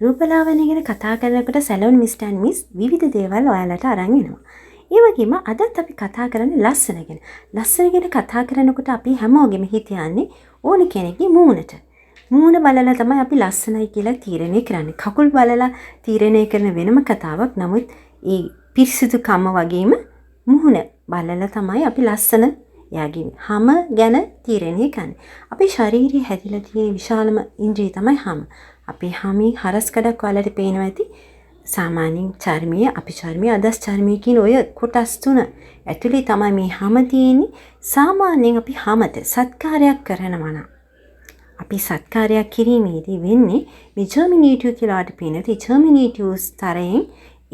රූපලාවන්‍ය ගැන කතා කරනකොට සැලොන් මිස්ටර් ඇන්ඩ් මිස් විවිධ දේවල් ඔයාලට අරන් එනවා. ඒ වගේම අදත් අපි කතා කරන්නේ ලස්සන ගැන. ලස්සන ගැන කතා කරනකොට අපි හැමෝගෙම හිත යන්නේ ඕන කෙනෙක්ගේ මූණට. මූණ බලලා තමයි අපි ලස්සනයි කියලා තීරණය කරන්නේ. කකුල් බලලා තීරණය කරන වෙනම කතාවක්. නමුත් ඒ පිරිසිදුකම වගේම මූණ බලලා තමයි අපි ලස්සන යාගේ හැම ගැන තීරණය කරන්නේ. අපේ ශරීරයේ හැදිලා තියෙන විශාලම ඉන්ද්‍රිය තමයි හැම. අපේ හැමේ හරස්කඩක් වලට පේනවා ඇති. සාමාන්‍යයෙන් චර්මීය, අපි චර්මීය, අදස් චර්මීය කියන ඔය කොටස් තුන ඇතුලේ තමයි මේ හැම තියෙන්නේ. සාමාන්‍යයෙන් අපි හැමත සත්කාරයක් කරනවා නම් අපි සත්කාරයක් කිරීමේදී වෙන්නේ මේ ජර්මිනේටිව් කියලා අපිට පේන. ඒ ජර්මිනේටිව් ස්තරයෙන්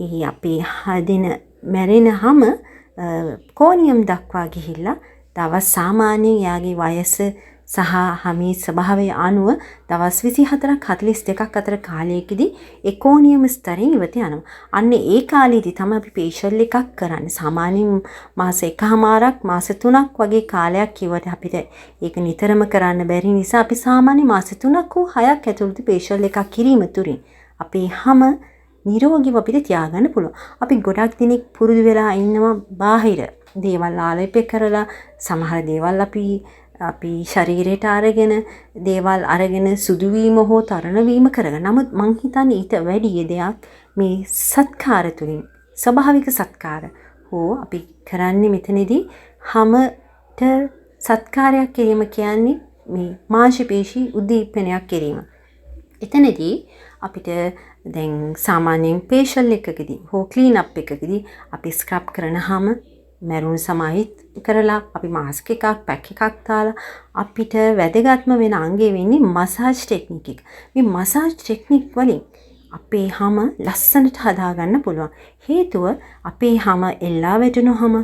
ඒ අපේ හදින මැරෙන හැම කෝනියම් දක්වා ගිහිල්ලා දවස් සාමාන්‍යයෙන් යාගේ වයස සහ හැමේ ස්වභාවය අනුව දවස් 24ක් 42ක් අතර කාලයකදී ඒකෝනියම් ස්තරයෙන් ඉවත යනවා. අන්න ඒ කාලෙදී තමයි අපි ෆේෂල් එකක් කරන්නේ. සාමාන්‍යයෙන් මාස 1කමාරක් මාස 3ක් වගේ කාලයක් කිව්වට අපිට ඒක නිතරම කරන්න බැරි නිසා අපි සාමාන්‍ය මාස 3ක් හෝ 6ක් ඇතුළත ෆේෂල් එකක් කිරීම තුරින් අපේ හැම නිරෝගීව අපිට තියාගන්න පුළුවන්. අපි ගොඩක් දිනක් පුරුදු වෙලා ඉන්නවා බාහිර දේවල් ආලේප කරලා සමහර දේවල් අපි ශරීරයට අරගෙන දේවල් අරගෙන සුදු වීම හෝ තරණ වීම කරගන්න. නමුත් මං හිතන්නේ ඊට වැඩි දෙයක් මේ සත්කාර තුලින් ස්වභාවික සත්කාර හෝ අපි කරන්නේ මෙතනදී හැමත සත්කාරයක් කිරීම කියන්නේ මේ මාංශපේශී උද්දීපනයක් කිරීම. එතනදී අපිට දැන් සාමාන්‍යයෙන් ෆේෂල් එකකදී හෝ ක්ලීන් අප් එකකදී අපි ස්ක්‍රබ් කරනහම මැරුණු සමයිත් කරලා අපි මාස්ක් එකක් පැක් එකක් දාලා අපිට වැදගත්ම වෙන අංගය වෙන්නේ මසාජ් ටෙක්නික් එක. මේ මසාජ් ටෙක්නික් වලින් අපේ හැම ලස්සනට හදාගන්න පුළුවන්. හේතුව අපේ හැම එල්ලා වැටෙනවම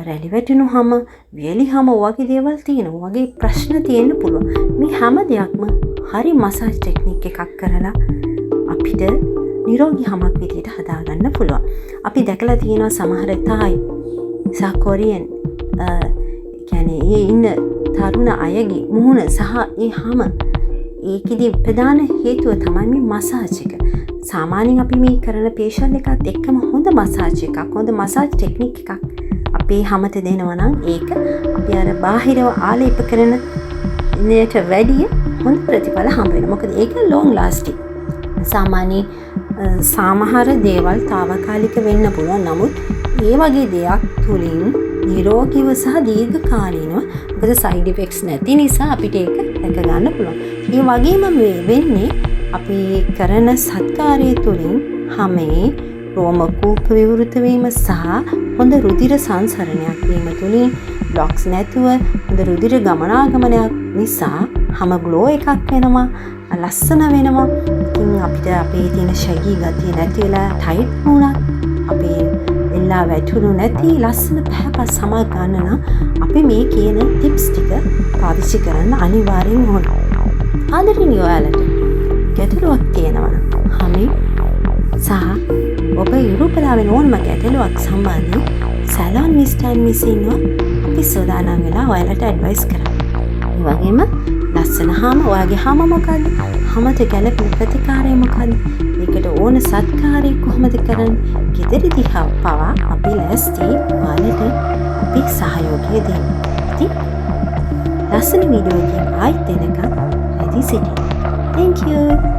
රැලි වැටෙනවම වියලි හැම වගේ දේවල් තියෙනවා. වගේ ප්‍රශ්න තියෙන්න පුළුවන්. මේ හැම දෙයක්ම හරි මසාජ් ටෙක්නික් එකක් කරලා අපිට නිරෝගී හැමක් විදිහට හදාගන්න පුළුවන්. අපි දැකලා තියෙනවා සමහර තායි සහ කොරියන් කියන්නේ ඒ ඉන්න තරුණ අයගේ මුහුණ සහ ඒ හැම ඒකෙදි ප්‍රධාන හේතුව තමයි මේ මසාජ් එක. සාමාන්‍යයෙන් අපි මේ කරන ෆේෂල් එකත් එක්කම හොඳ මසාජ් එකක්, හොඳ මසාජ් ටෙක්නික් එකක් අපේ හැමත දෙනවා නම් ඒක අපි අර බාහිරව ආලේප කරන නේට වැඩිය හොඳ ප්‍රතිඵල හම්බ වෙනවා. මොකද ඒක ලොන් ලාස්ටික්. සාමාන්‍ය සමහර දේවල් తాවකාලික වෙන්න පුළුවන්. නමුත් ඒ වගේ දෙයක් තුලින් නිරෝගීව සහ දීර්ඝ කාලීනව මොකද සයිඩ් ඉෆෙක්ට්ස් නැති නිසා අපිට ඒක දැක ගන්න පුළුවන්. ඒ වගේම මේ වෙන්නේ අපි කරන සත්කාරය තුලින් හැමේ රෝම කූප විවෘත වීම සහ හොඳ රුධිර සංසරණයක් වීම තුලින් බ්ලොක්ස් නැතුව හොඳ රුධිර ගමනාගමනයක් නිසා හැම ග්ලෝ එකක් වෙනවා, ලස්සන වෙනවා. ඉතින් අපිට අපේ තියෙන ශගී ගතිය නැති වෙලා ටයිට් වුණා. අපේ එල්ලා වැටුණු නැති ලස්සන පැහැපත් සමා ගන්න නම් අපි මේ කියන ටිප්ස් ටික පාවිච්චි කරන්න අනිවාර්යෙන් ඕන. ආදරණීය ඔයාලට ගැටලුවක් තියෙනවා නම් හැමේ සහ ඔබ යුරෝපලාවෙන් ඕනම ගැටලුවක් සම්බන්ධයෙන් සැලොන් මිස්ටර් ඇන්ඩ් මිස් ඉන්නවා අපි සෝදානම් වෙලා ඔයාලට ඇඩ්වයිස් කරන්න. ඒ වගේම ලස්සන හැම ඔයාගේ හැම මොකද්ද? හැමත ගැලපෙන ප්‍රතිකාරය මොකද්ද? ඒකට ඕන සත්කාරය කොහොමද කරන්නේ? ගෙදරදී පවා අපි ලෑස්ති ඔයාලට අපි සහයෝගය දෙන්න. ඉතින් ලස්සන වීඩියෝ එකකින් ආයෙත් එනකම් රැඳී සිටින්න. Thank you.